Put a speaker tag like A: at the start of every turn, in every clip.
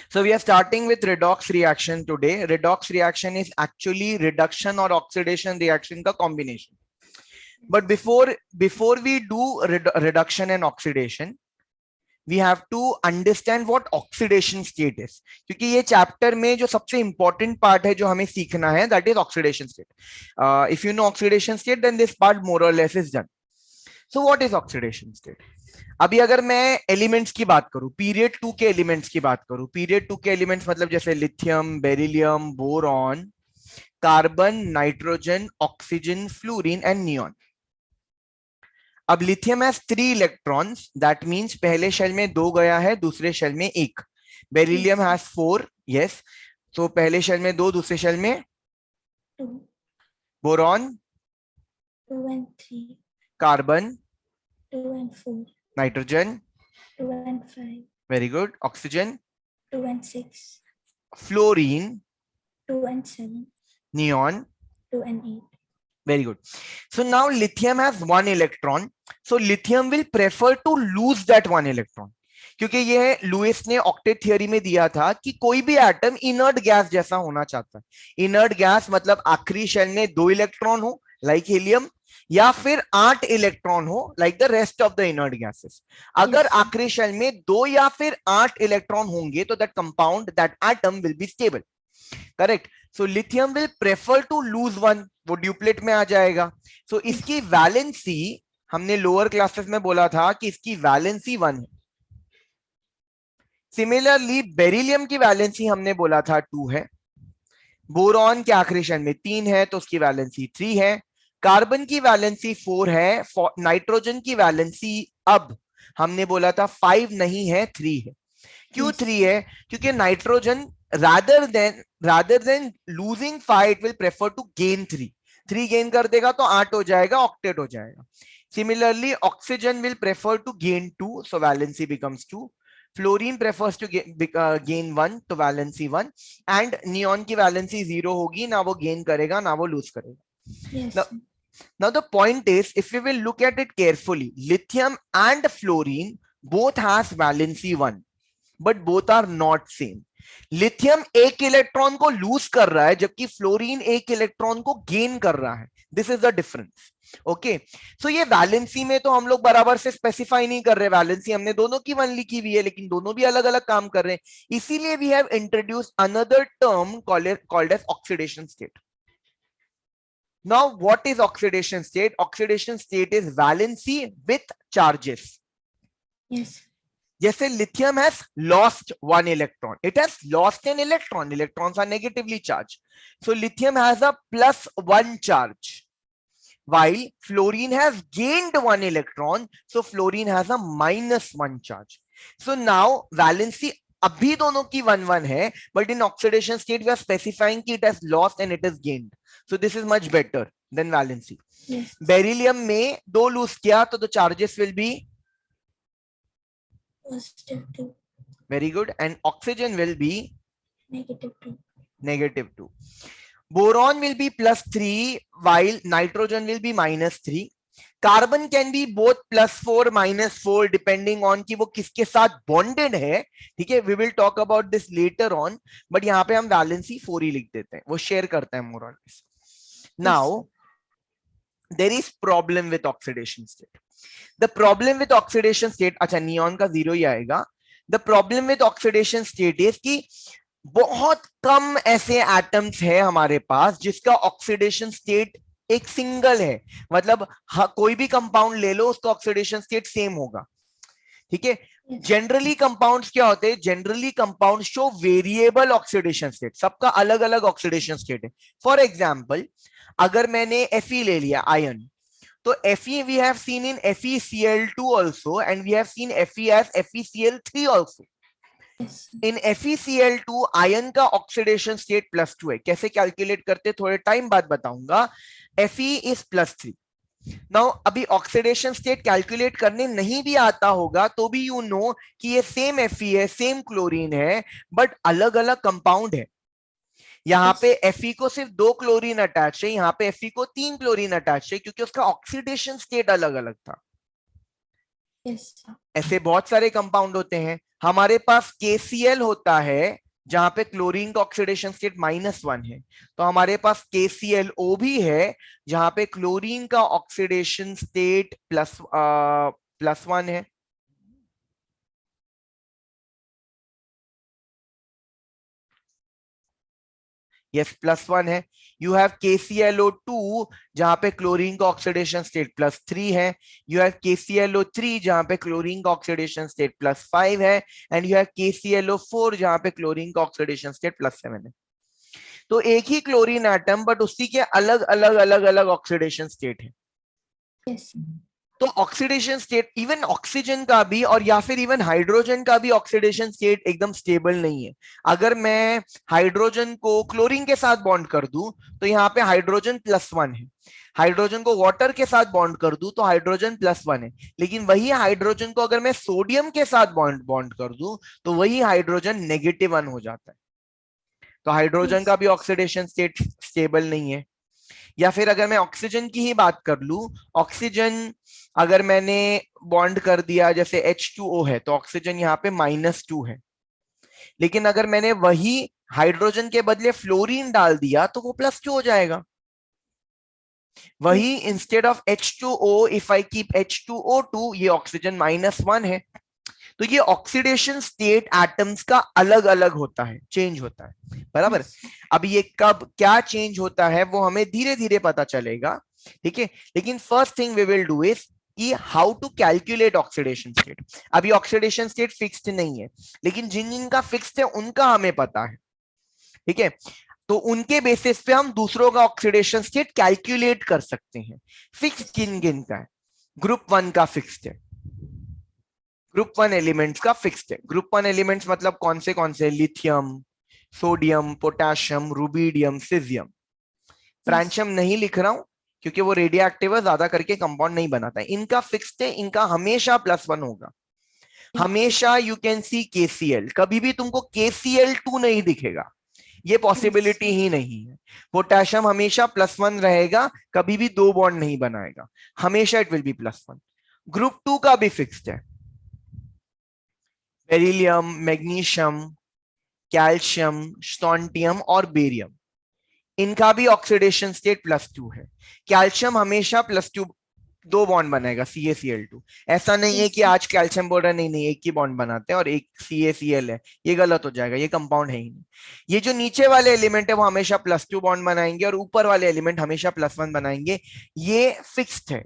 A: So we are starting with redox reaction today. Redox reaction is actually reduction or oxidation reaction का combination. But before we do reduction and oxidation, we have to understand what oxidation state is. क्योंकि ये chapter में जो सबसे important part है जो हमें सीखना है, that is oxidation state. If you know oxidation state, then this part more or less is done. So what is oxidation state? अभी अगर मैं एलिमेंट्स की बात करूं, पीरियड 2 के एलिमेंट्स की बात करूं, पीरियड 2 के एलिमेंट्स मतलब जैसे lithium, beryllium, boron, carbon, nitrogen, oxygen, fluorine and neon. अब lithium has 3 electrons, that means पहले शेल में 2 गया है, दूसरे शेल में 1. बेरिलियम हैज 4, यस, तो पहले शेल में 2, दूसरे शेल में
B: 2.
A: Boron
B: 2 and 3.
A: Carbon
B: 2 and 4.
A: Nitrogen
B: 2 and 5.
A: Very good, oxygen
B: 2 and 6.
A: Fluorine
B: 2 and 7.
A: Neon
B: 2 and 8.
A: very good. So now lithium has 1 electron, so lithium will prefer to lose that 1 electron, क्योंकि ये Louis ने octet theory में दिया था कि कोई भी atom inert gas जैसा होना चाहता है. इनर्ट गैस मतलब आखिरी शेल में 2 इलेक्ट्रॉन हो लाइक हीलियम, या फिर 8 इलेक्ट्रॉन हो like the rest of the inert gases. अगर आखिरी शेल में 2 या फिर 8 इलेक्ट्रॉन होंगे तो that compound, that atom will be stable. Correct. So lithium will prefer to lose 1, वो ड्यूप्लेट में आ जाएगा. सो इसकी वैलेंसी, हमने लोअर क्लासेस में बोला था कि इसकी वैलेंसी 1 है. सिमिलरली बेरिलियम की वैलेंसी हमने बोला था 2 है. बोरॉन के आखिरी शेल में 3 है तो उसकी वैलेंसी 3 है. कार्बन की वैलेंसी 4 है. नाइट्रोजन की वैलेंसी अब हमने बोला था 5 नहीं है, 3 है. क्यों 3 है? क्योंकि nitrogen rather than losing 5 it will prefer to gain 3 gain कर देगा तो 8 हो जाएगा, ऑक्टेट हो जाएगा. Similarly oxygen will prefer to gain 2, so valency becomes 2. Fluorine prefers to gain 1, तो valency 1. and neon की valency 0 होगी, ना वो gain करेगा ना वो lose करेगा.
B: Yes.
A: Now the point is, if we will look at it carefully, lithium and fluorine both has valency 1, but both are not same. Lithium 1 electron को loose कर रहा है जबकि फ्लोरीन 1 इलेक्ट्रॉन को गेन कर रहा है. This is the difference. Okay, so ये वैलेंसी में तो हम लोग बराबर से स्पेसिफाई नहीं कर रहे. वैलेंसी हमने दोनों की 1 लिखी हुई है, लेकिन दोनों भी अलग अलग काम कर रहे हैं. इसीलिए we have introduce another term called as oxidation state. Now what is oxidation state? Oxidation state is valency with charges.
B: Yes.
A: जैसे lithium has lost 1 electron, it has lost an electron, electrons are negatively charged, so lithium has a +1 charge, while fluorine has gained 1 electron, so fluorine has a -1 charge. So now valency अभी दोनों की 1-1 है, but in oxidation state we are specifying कि it has lost and it has gained, so this is much better than valency.
B: Yes.
A: Beryllium में 2 lose किया तो the charges will be
B: +2.
A: very good, and oxygen will be
B: -2.
A: -2. Boron will be +3 while nitrogen will be -3. Carbon can be both +4 -4 depending on कि वो किसके साथ bonded है. ठीक है, we will talk about this later on, but यहाँ पे हम वैलेंसी 4 ही लिख देते हैं, वो शेयर करते हैं more or less. Now there is problem with oxidation state. The problem with oxidation state, अच्छा नियॉन का 0 ही आएगा. The problem with oxidation state is कि बहुत कम ऐसे एटम्स है हमारे पास जिसका ऑक्सीडेशन स्टेट एक सिंगल है. मतलब कोई भी कंपाउंड ले लो उसका ऑक्सीडेशन स्टेट सेम होगा. ठीक है, जनरली कंपाउंड्स क्या होते हैं? Generally compound show variable oxidation state, सबका अलग अलग ऑक्सीडेशन स्टेट है. फॉर एग्जांपल अगर मैंने Fe ले लिया, आयन, तो Fe we have seen in FeCl2 also, and we have seen Fe as FeCl3 also. In FeCl2 ion का ऑक्सीडेशन स्टेट +2 है. कैसे कैलकुलेट करते थोड़े टाइम बाद बताऊंगा. Fe is +3. नाउ अभी ऑक्सीडेशन स्टेट कैलकुलेट करने नहीं भी आता होगा तो भी यू नो कि ये सेम Fe है, सेम क्लोरीन है, बट अलग अलग कंपाउंड है. यहाँ पे Fe को सिर्फ 2 क्लोरीन अटैच है, यहाँ पे Fe को 3 क्लोरीन अटैच है, क्योंकि उसका ऑक्सीडेशन स्टेट अलग अलग था.
B: Yes, sir.
A: ऐसे बहुत सारे कंपाउंड होते हैं। हमारे पास KCl होता है जहां पे क्लोरीन का ऑक्सीडेशन स्टेट -1 है, तो हमारे पास KClO भी है जहां पे क्लोरीन का ऑक्सीडेशन स्टेट +1 है। यस, +1 है। यू हैव KClO2 जहां पे क्लोरीन का ऑक्सीडेशन स्टेट +3 है। यू हैव KClO3 जहां पे क्लोरीन का ऑक्सीडेशन स्टेट +5 है। एंड यू हैव KClO4 जहां पे क्लोरीन का ऑक्सीडेशन स्टेट +7 है। तो एक ही क्लोरीन एटम बट उसी के अलग अलग अलग अलग ऑक्सीडेशन स्टेट है।
B: Yes, sir.
A: तो ऑक्सीडेशन स्टेट इवन ऑक्सीजन का भी और या फिर इवन हाइड्रोजन का भी ऑक्सीडेशन स्टेट एकदम स्टेबल नहीं है। अगर मैं हाइड्रोजन को क्लोरीन के साथ बॉन्ड कर दूं तो यहाँ पे हाइड्रोजन +1 है। हाइड्रोजन को वाटर के साथ बॉन्ड कर दूं तो हाइड्रोजन +1 है। लेकिन वही हाइड्रोजन को अगर मैं सोडियम के साथ बॉन्ड बॉन्ड कर दूं तो वही हाइड्रोजन -1 हो जाता है। तो हाइड्रोजन
B: Yes.
A: का भी ऑक्सीडेशन स्टेट स्टेबल नहीं है। या फिर अगर मैं ऑक्सीजन की ही बात कर लूं, ऑक्सीजन अगर मैंने बॉन्ड कर दिया जैसे H2O है तो ऑक्सीजन यहाँ पे -2 है। लेकिन अगर मैंने वही हाइड्रोजन के बदले फ्लोरीन डाल दिया तो वो +2 हो जाएगा। वही
B: Yes.
A: Instead of H2O if I keep H2O2, ये ऑक्सीजन -1 है। तो ये ऑक्सीडेशन स्टेट एटम्स का अलग अलग होता है, चेंज होता है, बराबर।
B: Yes, sir.
A: अब ये कब क्या चेंज होता है वो हमें धीरे धीरे पता चलेगा, ठीक है। लेकिन first thing we will do is कि how to calculate oxidation state. अभी ऑक्सीडेशन स्टेट फिक्स्ड नहीं है, लेकिन जिन जिनका फिक्स्ड है उनका हमें पता है, ठीक है। तो उनके बेसिस पे हम दूसरों का ऑक्सीडेशन स्टेट कैलकुलेट कर सकते हैं। फिक्स्ड किन किन का है? ग्रुप 1 का फिक्स्ड है। ग्रुप 1 एलिमेंट्स का फिक्स्ड है। ग्रुप 1 एलिमेंट्स मतलब कौन से? Lithium, sodium, potassium, rubidium, caesium. Francium नहीं लिख रहा हूं क्योंकि वो रेडियो एक्टिव है, ज्यादा करके कंपाउंड नहीं बनाता है। इनका फिक्स्ड है, इनका हमेशा +1 होगा। हमेशा यू कैन सी KCl, कभी भी तुमको KCl2 नहीं दिखेगा, ये पॉसिबिलिटी ही नहीं है। पोटेशियम हमेशा +1 रहेगा, कभी भी 2 बॉन्ड नहीं बनाएगा, हमेशा इट विल बी +1। ग्रुप 2 का भी फिक्स्ड है। बेरिलियम, मैग्नीशियम, कैल्शियम, स्टोंटियम और बेरियम, इनका भी ऑक्सीडेशन स्टेट +2 है। कैल्शियम हमेशा +2 2 बॉन्ड बनाएगा, CaCl2। ऐसा नहीं है कि आज कैल्शियम बोल रहा नहीं नहीं एक ही बॉन्ड बनाते हैं और एक CaCl है, ये गलत हो जाएगा, ये कंपाउंड है ही नहीं। ये जो नीचे वाले एलिमेंट है वो हमेशा +2 बॉन्ड बनाएंगे और ऊपर वाले एलिमेंट हमेशा +1 बनाएंगे। ये फिक्स्ड है,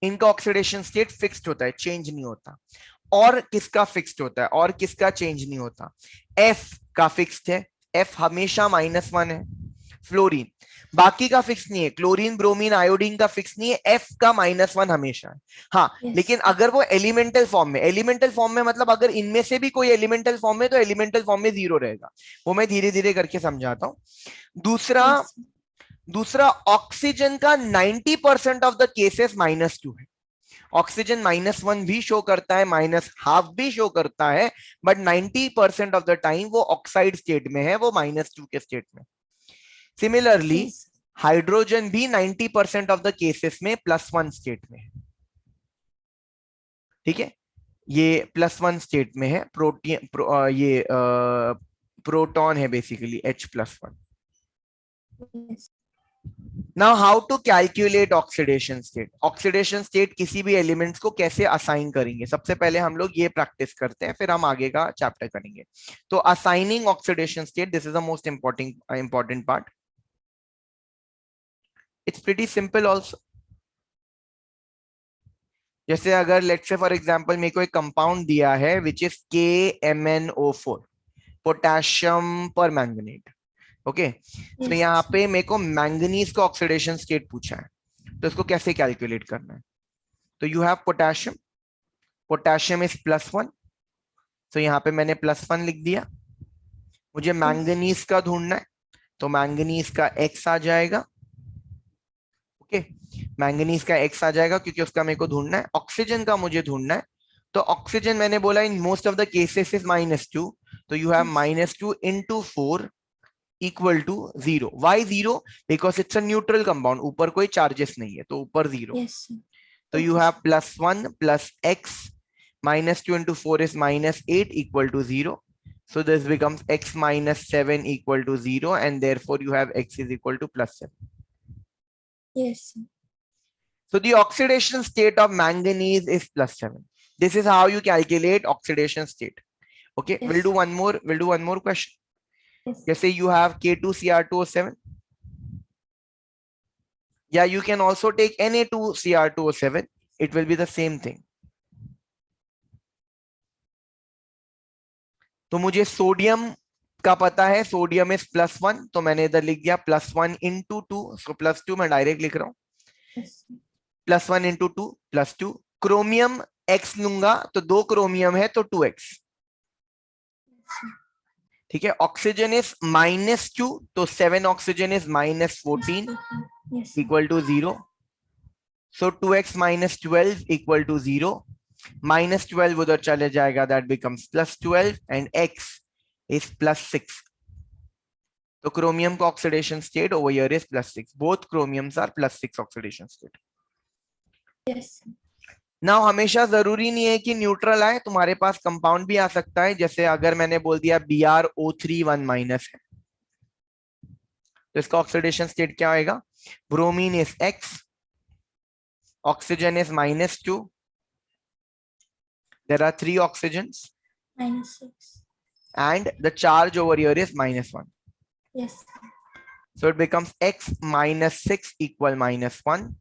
A: इनका ऑक्सीडेशन स्टेट फिक्स्ड होता है, चेंज नहीं होता। और किसका फिक्स्ड होता है और किसका चेंज नहीं होता? F का फिक्स्ड है, F हमेशा -1 है। फ्लोरीन, बाकी का फिक्स नहीं है। क्लोरीन, ब्रोमीन, आयोडीन का फिक्स नहीं है, F का -1 हमेशा है। हाँ, लेकिन अगर वो एलिमेंटल फॉर्म में, एलिमेंटल फॉर्म में मतलब अगर इनमें से भी कोई एलिमेंटल फॉर्म में, तो एलिमेंटल फॉर्म में 0 रहेगा। वो मैं धीरे धीरे करके समझाता हूं। दूसरा ऑक्सीजन का 90% ऑफ द केसेस -2 है। ऑक्सीजन -1 भी शो करता है, -12 भी शो करता है, बट 90% ऑफ द टाइम वो ऑक्साइड स्टेट में है, वो -2 के स्टेट में। सिमिलरली हाइड्रोजन भी 90% ऑफ द केसेस में +1 स्टेट में है, ठीक है। ये +1 स्टेट में है। ये प्रोटॉन है basically H+1। Now how to calculate oxidation state. Oxidation state किसी भी एलिमेंट्स को कैसे असाइन करेंगे, सबसे पहले हम लोग ये प्रैक्टिस करते हैं, फिर हम आगे का चैप्टर करेंगे। तो assigning oxidation state, this is the most important part. It's pretty simple also. जैसे अगर लेट्स से फॉर एग्जांपल मेरे को एक कंपाउंड दिया है विच इज KMnO4, पोटेशियम पर मैंगनेट, ओके। तो यहाँ पे मेरे को मैंगनीज का ऑक्सीडेशन स्टेट पूछा है, तो इसको कैसे कैलकुलेट करना है? तो you have potassium, potassium is +1, तो यहाँ पे मैंने +1 लिख दिया। मुझे मैंगनीज का ढूंढना है, तो मैंगनीज का X आ जाएगा, ओके। मैंगनीज का X आ जाएगा क्योंकि उसका मेरे को ढूंढना है। ऑक्सीजन का मुझे ढूंढना है, तो ऑक्सीजन मैंने बोला in most of the cases is -2, तो you have -2 into 4 equal to 0। Why 0? Because it's a neutral compound, ऊपर कोई चार्जेस नहीं है, तो ऊपर 0। So you
B: Okay,
A: have +1 plus x minus 2 into 4 is -8 equal to 0. So this becomes x minus 7 equal to 0, and therefore you have x is equal to +7.
B: yes, sir.
A: So the oxidation state of manganese is +7. This is how you calculate oxidation state. Okay,
B: Yes,
A: we'll do one more. We'll do one more question.
B: yes,
A: Let's say you have K2Cr2O7. Yeah, you can also take Na2Cr2O7. It will be the same thing. तो मुझे sodium का पता है, sodium is +1, तो मैंने इधर लिख दिया +1 into 2. सो +2 मैं डायरेक्ट लिख रहा हूँ,
B: yes, sir.
A: +1 into 2 +2. Chromium x लूंगा तो 2 क्रोमियम है तो 2x.
B: Yes, sir.
A: ठीक है. ऑक्सीजन इज -2, तो 7 oxygen is -14
B: Yes, sir.
A: equal to 0. So 2x minus 12 equal to 0. -12 उधर चले जाएगा, that becomes +12, and x is +6. So chromium का oxidation state over here is +6. Both chromiums are +6 oxidation state.
B: Yes, sir.
A: Now हमेशा जरूरी नहीं है कि neutral आए, तुम्हारे पास कंपाउंड भी आ सकता है. जैसे अगर मैंने बोल दिया BrO3 1- है, तो इसका ऑक्सीडेशन स्टेट क्या आएगा? Bromine is X, oxygen is -2. There are 3 oxygens
B: -6.
A: and the charge over here is -1.
B: Yes, sir.
A: So it becomes x -6 equal -1.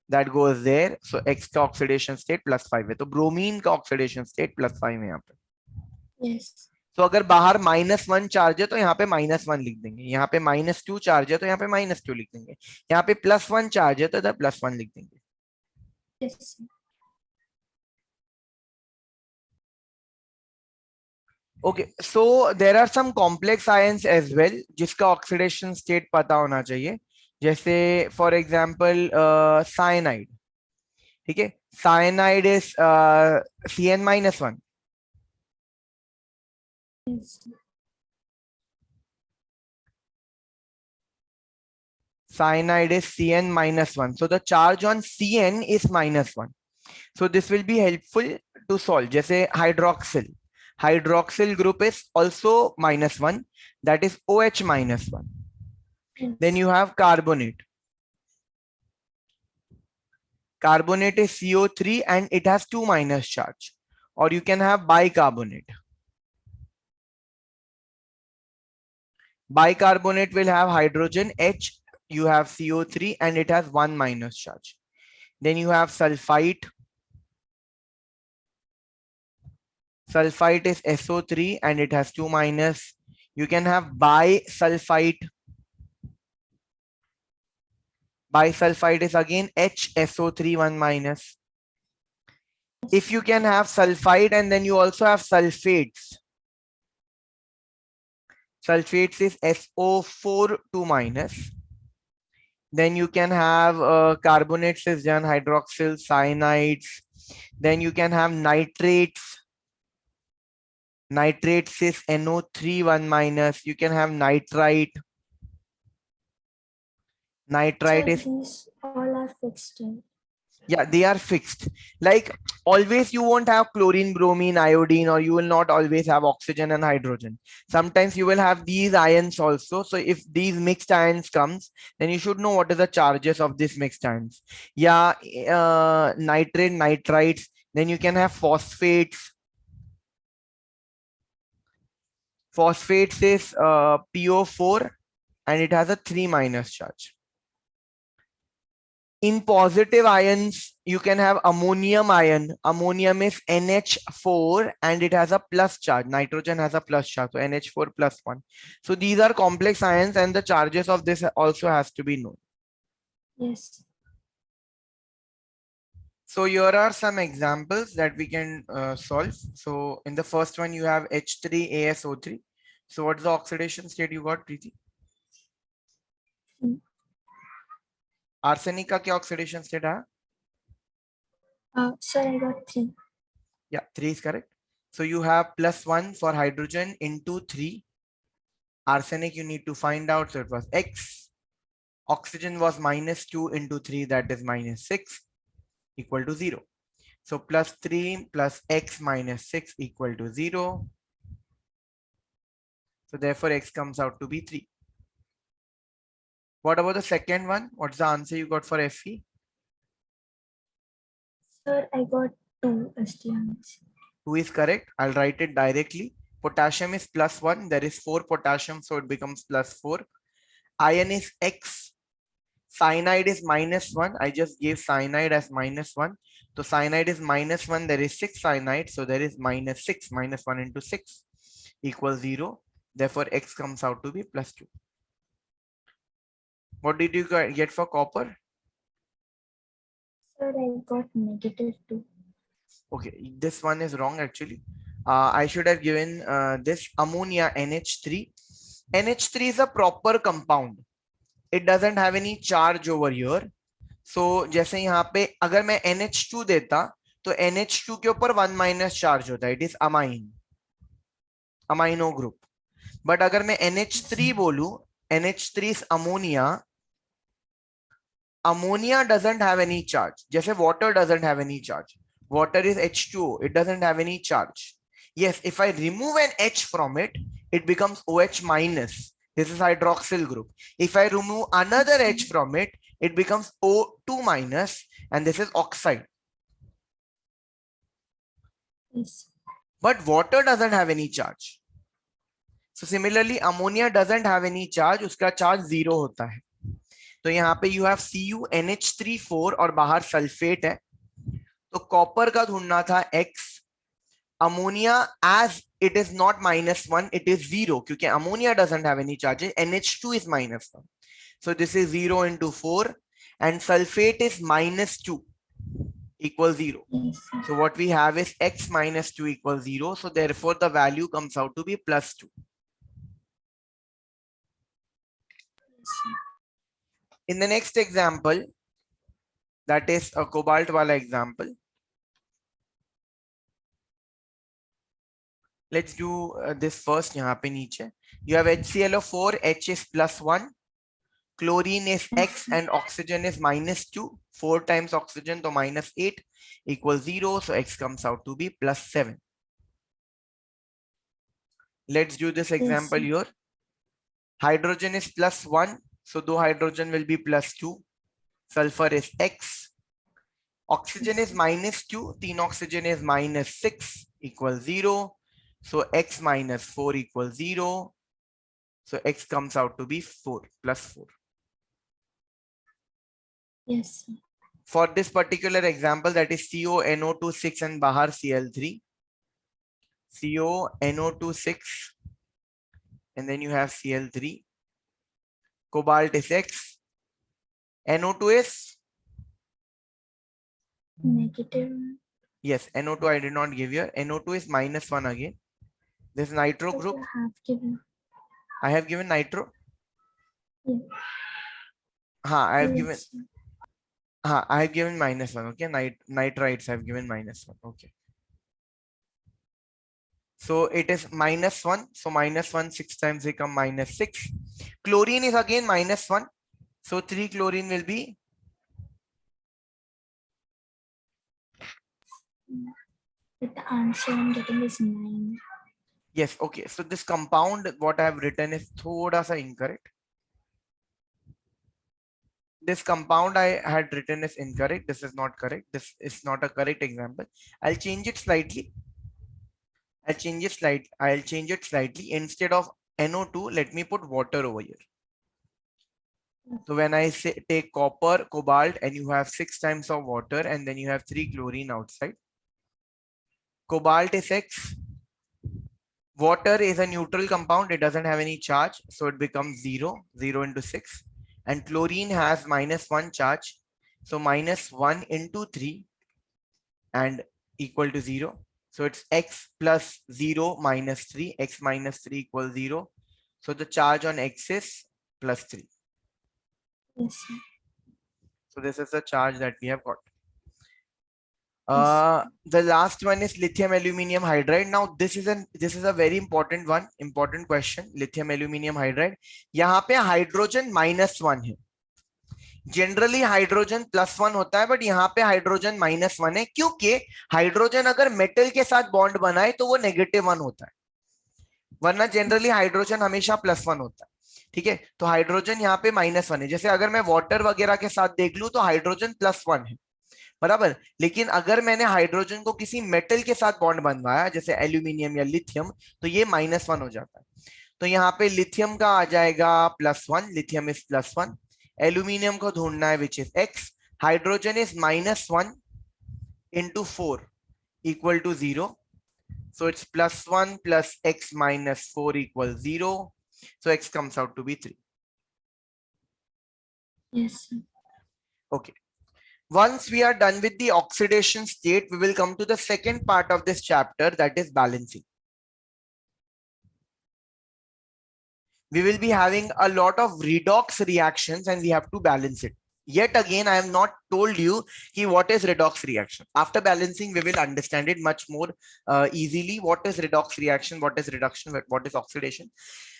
A: That goes there. So x का oxidation state +5 है, तो bromine का oxidation state +5 है यहाँ पे.
B: Yes.
A: तो अगर बाहर -1 चार्ज है तो यहाँ पे -1 लिख देंगे, यहाँ पे -2 चार्ज है तो यहाँ पे -2 लिख देंगे, यहाँ पे +1 चार्ज है तो इधर +1 लिख देंगे.
B: Yes, sir.
A: Okay, so there are some complex ions as well जिसका oxidation state पता होना चाहिए. जैसे for example cyanide. ठीक है, cyanide is Cn-1.
B: Yes, sir.
A: Cyanide is Cn-1. So the charge on Cn is -1. So this will be helpful to solve. जैसे hydroxyl. Hydroxyl group is also -1. That is OH -1.
B: Yes.
A: Then you have carbonate. Carbonate is CO3 and it has 2- charge. Or you can have bicarbonate. Bicarbonate will have hydrogen H, you have CO3 and it has 1- charge. Then you have sulfite. Sulfite is SO3 and it has 2-. You can have bisulfite. Bisulfite is again HSO3 1-. If you can have sulfite and then you also have sulfates. Sulfates is SO4 2-. Then you can have carbonates is done, hydroxyl, cyanides. Then you can have nitrates. Nitrates is NO3 1-. You can have nitrite. Nitrite
B: Sir,
A: is,
B: these all are fixed.
A: yeah, they are fixed. Like always you won't have chlorine, bromine, iodine, or you will not always have oxygen and hydrogen. Sometimes you will have these ions also. So if these mixed ions comes, then you should know what is the charges of these mixed ions. Yeah, nitrate, nitrites. Then you can have phosphates. Phosphates is PO4 and it has a 3- charge. In positive ions, you can have ammonium ion. Ammonium is NH4 and it has a plus charge. Nitrogen has a plus charge, so NH4 +1. So these are complex ions and the charges of this also has to be known.
B: Yes.
A: So here are some examples that we can solve. So in the first one, you have H3ASO3. So what's the oxidation state you got, Preeti? Arsenic का क्या oxidation state है?
B: Sir, I got 3.
A: Yeah, 3 is correct. So you have +1 for hydrogen into 3. Arsenic you need to find out. So it was X. Oxygen was -2 into 3, that is -6. equal to 0. So plus 3 plus x minus 6 equal to 0. So therefore x comes out to be 3. What about the second one? What's the answer you got for Fe?
B: Sir, I got 2 as the answer.
A: 2 is correct. I'll write it directly. Potassium is plus 1. There is 4 potassium, so it becomes plus 4. Iron is X. Cyanide is minus 1. I just gave cyanide as minus 1. So cyanide is minus 1. There is 6 cyanide. So there is minus 6. Minus 1 into 6 equals 0. Therefore, X comes out to be plus 2. What did you get for copper?
B: Sir, I got -2.
A: Okay, this one is wrong actually. I should have given this ammonia NH3. NH3 is a proper compound. It doesn't have any charge over here. So जैसे यहाँ पे अगर मैं NH2 देता तो NH2 के ऊपर 1 minus charge होता है. It is amine, amino group. But अगर मैं NH3 बोलूं, NH3 is ammonia. Ammonia doesn't have any charge. जैसे water doesn't have any charge. Water is H2O. It doesn't have any charge. Yes, if I remove an H from it, it becomes OH minus. This is hydroxyl group. If I remove another H from it, it becomes O2 minus, and this is oxide.
B: Yes.
A: But water doesn't have any charge. So similarly, ammonia doesn't have any charge. उसका charge 0 होता है. तो यहाँ पे you have CuNH3 4 और बाहर sulphate है. तो कॉपर का ढूंढना था X. Ammonia, as it is not -1, it is 0 क्योंकि ammonia doesn't have any charges. NH2 is -1. So this is 0 into 4 and sulfate is -2 equals 0.
B: Yes, sir.
A: So what we have is X minus 2 equals 0. So therefore the value comes out to be plus 2.
B: Yes, sir.
A: In the next example, that is a cobalt wala example. Let's do this first. यहाँ पे नीचे you have HClO4, H is +1, chlorine is X and oxygen is -2. 4 times oxygen, so -8 equals 0. So X comes out to be +7. Let's do this example here. Hydrogen is +1, so though hydrogen will be +2. Sulfur is X. Oxygen is -2. 3 oxygen is -6 equals 0. So X minus 4 equals 0. So X comes out to be 4 plus 4.
B: Yes, sir.
A: For this particular example, that is CONO2 6 and Bahar Cl3. CONO2 6 and then you have Cl3. Cobalt is X. NO2 is?
B: Negative.
A: Yes, NO2 I did not give here. NO2 is -1 again. This nitro
B: But
A: group.
B: you have given.
A: I have given nitro.
B: Yeah.
A: I have
B: Yes,
A: given.
B: sir.
A: I have given -1. Okay, nitrites I have given -1. Okay. So it is -1. So -1 6 times become -6. Chlorine is again -1. So 3 chlorine will be.
B: But the answer I'm getting is 9.
A: Yes. Okay. So this compound, what I have written is thoda sa incorrect. This compound I had written is incorrect. This is not correct. This is not a correct example. I'll change it slightly. I'll change it slightly. Instead of NO2, let me put water over here. So when I say take copper, cobalt, and you have 6 times of water, and then you have 3 chlorine outside. Cobalt is X. Water is a neutral compound. It doesn't have any charge. So it becomes 0. 0 into 6. And chlorine has -1 charge. So -1 into 3 and equal to 0. So it's X plus 0 minus 3. X minus 3 equals 0. So the charge on X is +3.
B: Yes, sir.
A: So this is the charge that we have got.
B: Yes.
A: The last one is lithium aluminium hydride. Now this is a very important one, important question. Lithium aluminium hydride. यहाँ पे hydrogen -1 है. Generally hydrogen +1 होता है, but यहाँ पे hydrogen -1 है, क्योंकि hydrogen अगर मेटल के साथ बॉन्ड बनाए तो वो -1 होता है, वरना जनरली हाइड्रोजन हमेशा +1 होता है। ठीक है, तो हाइड्रोजन यहाँ पे -1 है। जैसे अगर मैं वाटर वगैरह के साथ देख लूं तो हाइड्रोजन +1 है, बराबर। लेकिन अगर मैंने हाइड्रोजन को किसी मेटल के साथ बॉन्ड बनवाया, जैसे एल्यूमिनियम या लिथियम, तो ये -1 हो जाता है। तो यहाँ पे लिथियम का आ जाएगा +1, लिथियम इज +1। एल्यूमिनियम को ढूंढना है, which is x। Hydrogen is -1 into 4 equal to 0. So it's +1 plus x minus 4 equals 0. So x comes out to be 3.
B: Yes, sir.
A: Okay. Once we are done with the oxidation state, we will come to the second part of this chapter, that is balancing. We will be having a lot of redox reactions and we have to balance it. Yet again, I have not told you what is redox reaction. After balancing, we will understand it much more easily. What is redox reaction, what is reduction, what is oxidation.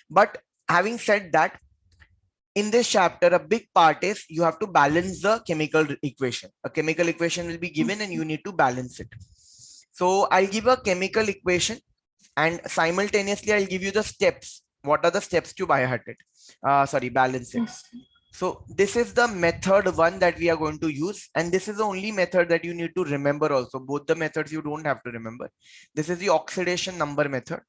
A: But having said that, in this chapter, a big part is you have to balance the chemical equation. A chemical equation will be given and you need to balance it. So I'll give a chemical equation and simultaneously I'll give you the steps. What are the steps to balance it?
B: Yes, sir.
A: So this is the method 1 that we are going to use, and this is the only method that you need to remember also. Both the methods you don't have to remember. This is the oxidation number method.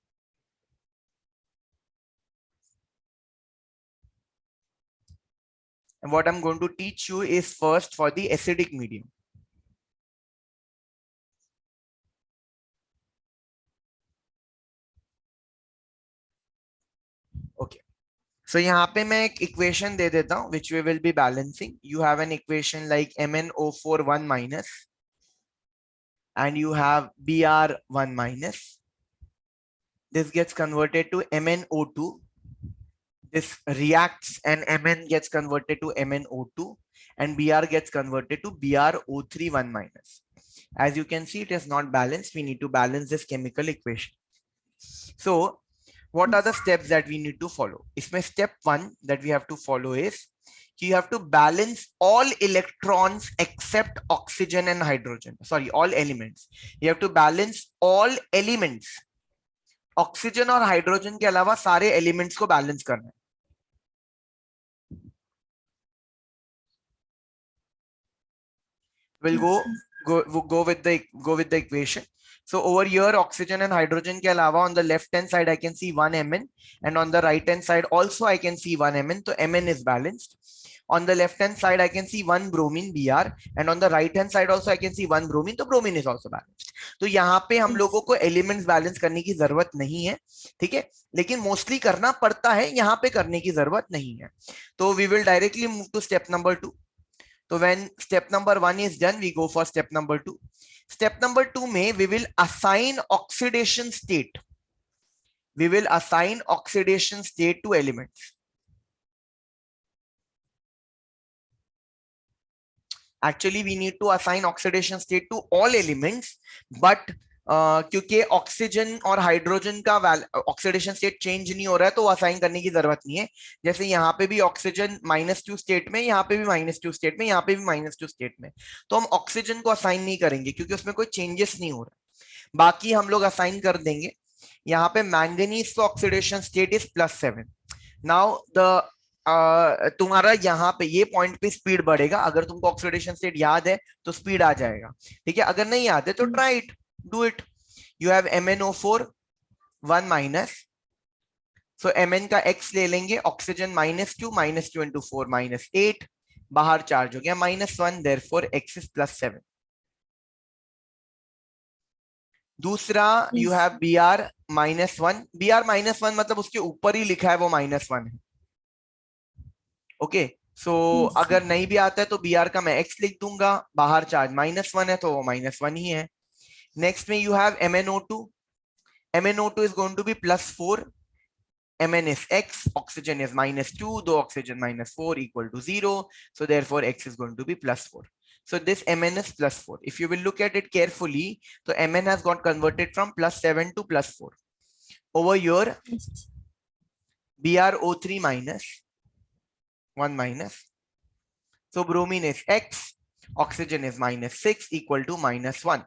A: And what I'm going to teach you is first for the acidic medium. Okay. So यहाँ पे मैं एक equation दे देता हूँ, which we will be balancing. You have an equation like MnO4 1- and you have Br1-. This gets converted to MnO2. This reacts and Mn gets converted to MnO2 and Br gets converted to BrO3 1-. As you can see, it is not balanced. We need to balance this chemical equation. So what are the steps that we need to follow? Isme step 1 that we have to follow is you have to balance all electrons except oxygen and hydrogen. Sorry, all elements. You have to balance all elements. Oxygen और hydrogen के अलावा सारे elements को balance करना है. We'll go with the equation. So over here, oxygen and hydrogen ke alawa on the left hand side I can see 1 Mn, and on the right hand side also I can see 1 Mn. So Mn is balanced. On the left hand side I can see 1 bromine Br, and on the right hand side also I can see 1 bromine. तो bromine is also balanced. तो यहाँ पे हम लोगों को elements balance करने की जरूरत नहीं है, ठीक है, लेकिन मोस्टली करना पड़ता है, यहाँ पे करने की जरूरत नहीं है. तो we will directly move to step number 2. So when step number 1 is done, we go for step number 2. Step number 2 में we will assign oxidation state. We will assign oxidation state to elements. Actually, we need to assign oxidation state to all elements, but क्योंकि oxygen और hydrogen का oxidation state change नहीं हो रहा है तो assign करने की जरूरत नहीं है. जैसे यहाँ पे भी ऑक्सीजन -2 स्टेट में, यहाँ पे भी -2 स्टेट में, यहाँ पे भी -2 स्टेट में, तो हम ऑक्सीजन को असाइन नहीं करेंगे क्योंकि उसमें कोई चेंजेस नहीं हो रहा. बाकी हम लोग असाइन कर देंगे. यहाँ पे मैंगनीज का oxidation state is +7. Now the तुम्हारा यहाँ पे ये पॉइंट पे स्पीड बढ़ेगा. अगर तुमको ऑक्सीडेशन स्टेट याद है तो स्पीड आ जाएगा, ठीक है. अगर नहीं याद है तो try it, do it. You have MnO4 1-. So Mn का x ले लेंगे, ऑक्सीजन -2 into 4 -8, बाहर चार्ज हो गया -1, therefore x is +7. दूसरा you have Br -1. Br -1 मतलब उसके ऊपर ही लिखा है वो -1 है. ओके, सो अगर नहीं भी आता है तो Br का मैं x लिख दूंगा, बाहर चार्ज -1 है तो वो -1 ही है. Next में you have MnO2. MnO2 is going to be +4. Mn is x, oxygen is -2, though oxygen -4 equal to 0. So therefore x is going to be +4. So this Mn is +4. If you will look at it carefully, so Mn has got converted from +7 to +4. Over here, BrO3 -1-. So bromine is X, oxygen is -6 equal to -1.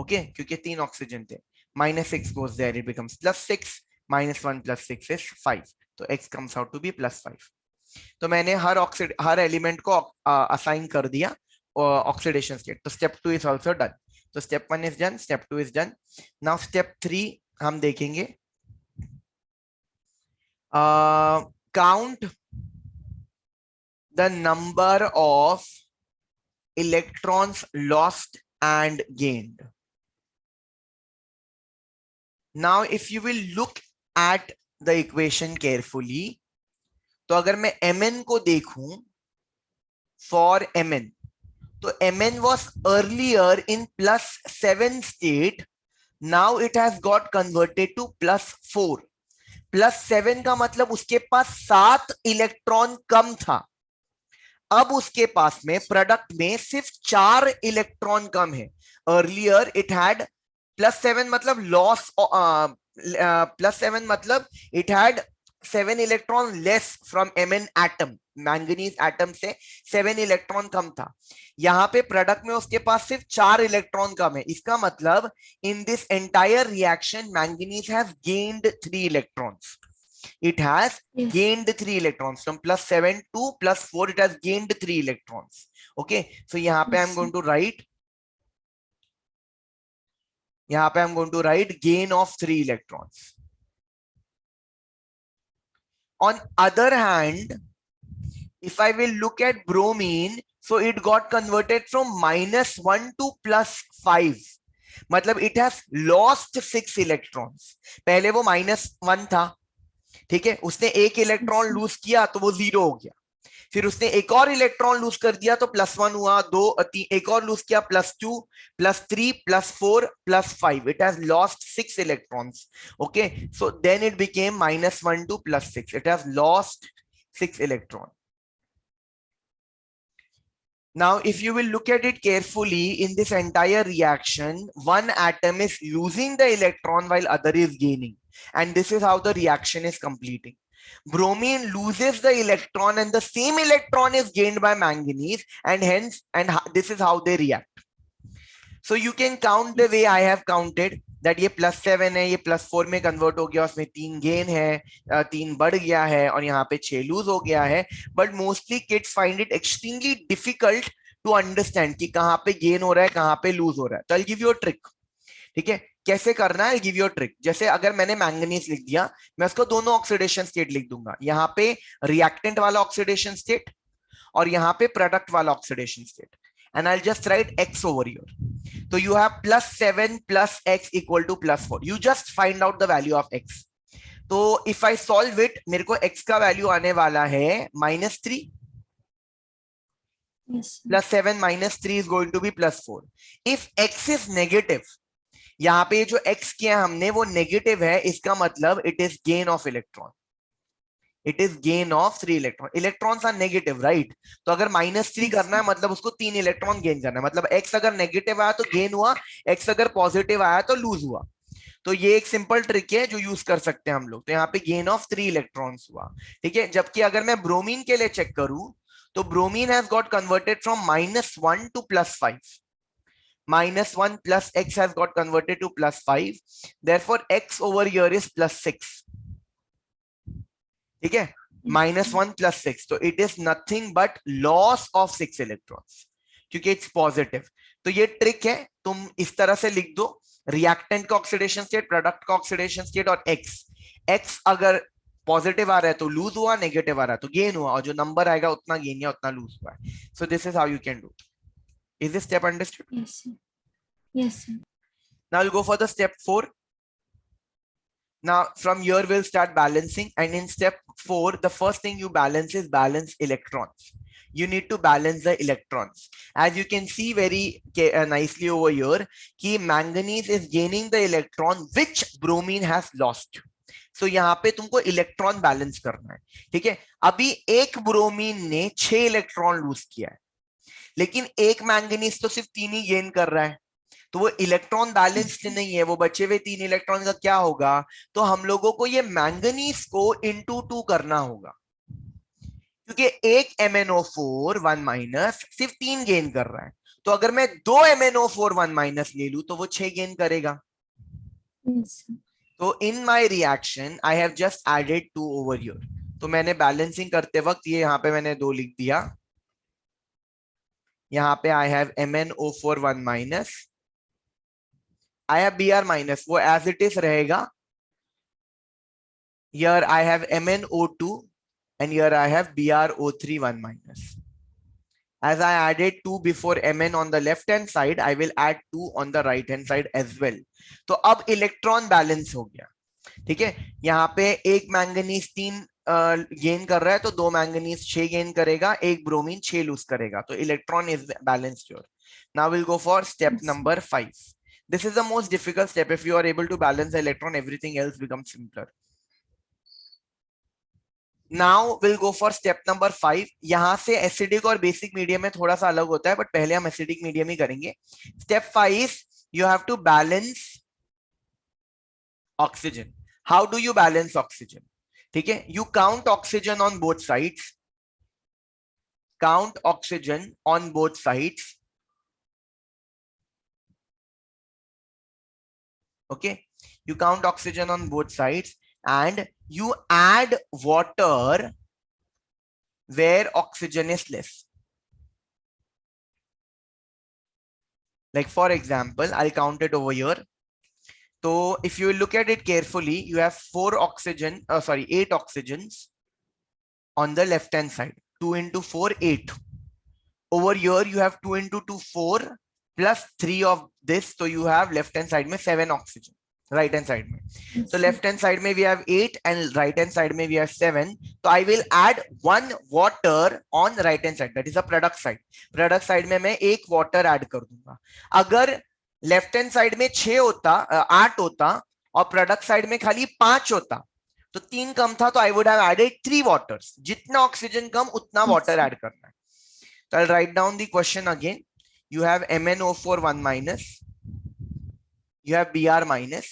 A: Okay, क्योंकि 3 oxygen थे, -6 goes there, it becomes +6, -1 + 6 is 5. तो X comes out to be +5. तो मैंने हर element को assign कर दिया oxidation state. तो step 2 is also done. तो step 1 is done, step 2 is done. Now step 3 हम देखेंगे. Count the number of electrons lost and gained. Now if you will look at the equation carefully, तो अगर मैं Mn को देखूं for Mn, तो Mn was earlier in +7 state, now it has got converted to +4. +7 का मतलब उसके पास 7 electron कम था. अब उसके पास में प्रोडक्ट में सिर्फ 4 इलेक्ट्रॉन कम है. अर्लियर इट हैड +7 मतलब लॉस, +7 मतलब it had 7 electron less from Mn atom. Manganese atom से 7 इलेक्ट्रॉन कम था. यहां पे प्रोडक्ट में उसके पास सिर्फ 4 इलेक्ट्रॉन कम है. इसका मतलब in this entire reaction manganese has gained 3 electrons. It has gained 3 electrons from +7 to +4. It has gained 3 electrons. Okay, so यहाँ पे I'm going to write, यहाँ पे I'm going to write gain of 3 electrons. On other hand, if I will look at bromine, so it got converted from -1 to +5. मतलब it has lost 6 electrons. पहले वो -1 था, ठीक है. उसने एक इलेक्ट्रॉन लूज किया तो वो 0 हो गया. फिर उसने एक और इलेक्ट्रॉन लूज कर दिया तो +1 हुआ, 2 एक और लूज किया, +2 +3 +4 +5. It has lost 6 electrons. Okay, so then it became -1 to +6. It has lost 6 electron. Now if you will look at it carefully, in this entire reaction one atom is losing the electron while other is gaining, and this is how the reaction is completing. Bromine loses the electron and the same electron is gained by manganese, and hence this is how they react. So you can count the way I have counted, that ये +7 है, ये +4 में convert हो गया, उसमें 3 gain है, 3 बढ़ गया है, और यहाँ पे 6 लूज हो गया है. But mostly kids find it extremely difficult to understand कि कहाँ पे गेन हो रहा है, कहाँ पे लूज हो रहा है. तो I give you a trick. ठीक है, कैसे करना है, I give you a trick. जैसे अगर मैंने मैंगनीज लिख दिया, मैं उसको दोनों ऑक्सीडेशन स्टेट लिख दूंगा. यहाँ पे रिएक्टेंट वाला ऑक्सीडेशन स्टेट और यहाँ पे प्रोडक्ट वाला oxidation state, and I'll just write X over here. So you have +7 plus X equal to +4. You just find out the value of X. So if I solve it, मेरे को X का value आने वाला है -3.
B: Yes.
A: +7 -3 is going to be +4. If X is negative, यहाँ पे जो X किया हमने वो नेगेटिव है, इसका मतलब it is gain of electron. It is gain of 3 electron. Electrons are negative, right? तो अगर -3 करना है मतलब उसको 3 इलेक्ट्रॉन गेन करना है. मतलब X अगर नेगेटिव आया तो गेन हुआ, X अगर पॉजिटिव आया तो लूज हुआ. तो ये एक सिंपल ट्रिक है जो यूज कर सकते हैं हम लोग. तो यहाँ पे गेन ऑफ 3 इलेक्ट्रॉन्स हुआ. ठीक है, जबकि अगर मैं ब्रोमीन के लिए चेक करूं तो bromine has got converted from -1 to +5. -1 plus X has got converted to +5. Therefore X over here is +6. ठीक है, -1 + 6. तो it is nothing but loss of 6 electrons, क्योंकि इट्स पॉजिटिव. तो ये ट्रिक है, तुम इस तरह से लिख दो, रिएक्टेंट का ऑक्सीडेशन स्टेट, प्रोडक्ट का ऑक्सीडेशन स्टेट और एक्स अगर पॉजिटिव आ रहा है तो लूज हुआ, नेगेटिव आ रहा है तो गेन हुआ, और जो नंबर आएगा उतना गेन या उतना लूज हुआ है. So this is how you can do. Is this step understood?
B: Yes, sir. Yes, sir.
A: Now we'll go for the step 4. Now from here we'll start balancing, and in step 4 the first thing you balance is balance electrons. You need to balance the electrons. As you can see very nicely over here, कि manganese is gaining the electron which bromine has lost. So यहाँ पे तुमको electron balance करना है. ठीक है, अभी एक ब्रोमीन ने 6 इलेक्ट्रॉन लूज किया है, लेकिन एक मैंगनीज तो सिर्फ 3 ही गेन कर रहा है, तो वो इलेक्ट्रॉन बैलेंस्ड नहीं है. वो बचे हुए 3 इलेक्ट्रॉन का क्या होगा, तो हम लोगों को ये मैंगनीज को × 2 करना होगा, क्योंकि एक MnO4 1 माइनस सिर्फ 3 गेन कर रहा है, तो अगर मैं 2 MnO4 1 माइनस ले लूं तो वो 6 गेन करेगा।
B: Yes, sir.
A: तो in my reaction I have just added 2 over here. तो मैंने बैलेंसिंग करते वक्त ये यहाँ पे मैंने 2 लिख दिया, यहाँ पे I have MnO4 1 minus, I have Br minus, वो एज इट इज रहेगा। Here I have MnO2 and here I have BrO3 1 minus. As I added 2 before Mn on the left hand side, I will add 2 on the right hand side as well. तो अब electron balance हो गया, ठीक है। यहाँ पे एक manganese 3 gain कर रहा है, तो 2 मैंगनीज 6 गेन करेगा, एक ब्रोमीन 6 लूज करेगा, तो electron is balanced here. Now we'll go for step
B: Yes, sir.
A: number 5. This is the most difficult step. If you are able to balance the electron, everything else becomes simpler. Now we'll go for step number 5. यहां से acidic और basic medium में थोड़ा सा अलग होता है, but पहले हम एसिडिक मीडियम ही करेंगे। Step 5, you have to balance oxygen. How do you balance oxygen? ठीक है, you count oxygen on both sides. Count oxygen on both sides. Okay, you count oxygen on both sides and you add water where oxygen is less. Like for example, I'll count it over here. So if you look at it carefully, you have 8 oxygens on the left hand side. 2 into 4, 8. Over here you have 2 into 2, 4 plus 3 of this. So you have left hand side में 7 oxygen. Right hand side में.
B: Yes,
A: So
B: sir.
A: left hand side में we have 8 and right hand side में we have 7. So I will add 1 water on right hand side. That is a product side. Product side में मैं 1 water add कर दूंगा. अगर left hand side में 6 होता 8 होता और प्रोडक्ट साइड में खाली 5 होता, तो 3 कम था, तो I would have added 3 waters. जितना ऑक्सीजन कम उतना वाटर ऐड करना है। तो I write down the question again. You have MnO4 1 minus, you have Br minus,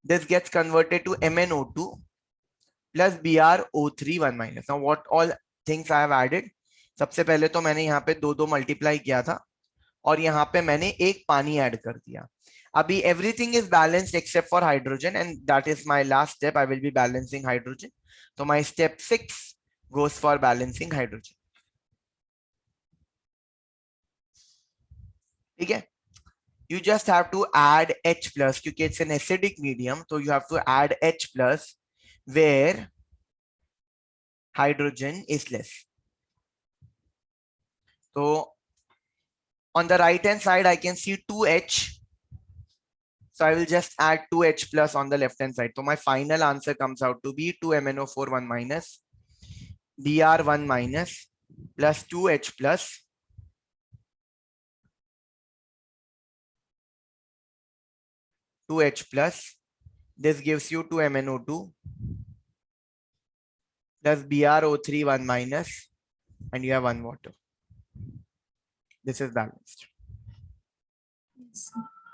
A: this gets converted to MnO2 plus BrO3 1 minus. Now what all things I have added? सबसे पहले तो मैंने यहाँ पे 2 multiply किया था और यहाँ पे मैंने एक पानी ऐड कर दिया। अभी everything is balanced except for hydrogen and that is my last step. I will be balancing hydrogen. तो my step 6 goes for balancing hydrogen. ठीक है, you just have to add H plus क्योंकि it's an acidic medium, so you have to add H plus where hydrogen is less. So on the right hand side I can see 2H, so I will just add 2H plus on the left hand side. So my final answer comes out to be 2MnO4 1 minus Br 1 minus plus 2H plus this gives you 2MnO2 plus BrO3 1 minus and you have 1 water. This is balanced.
B: Yes, sir.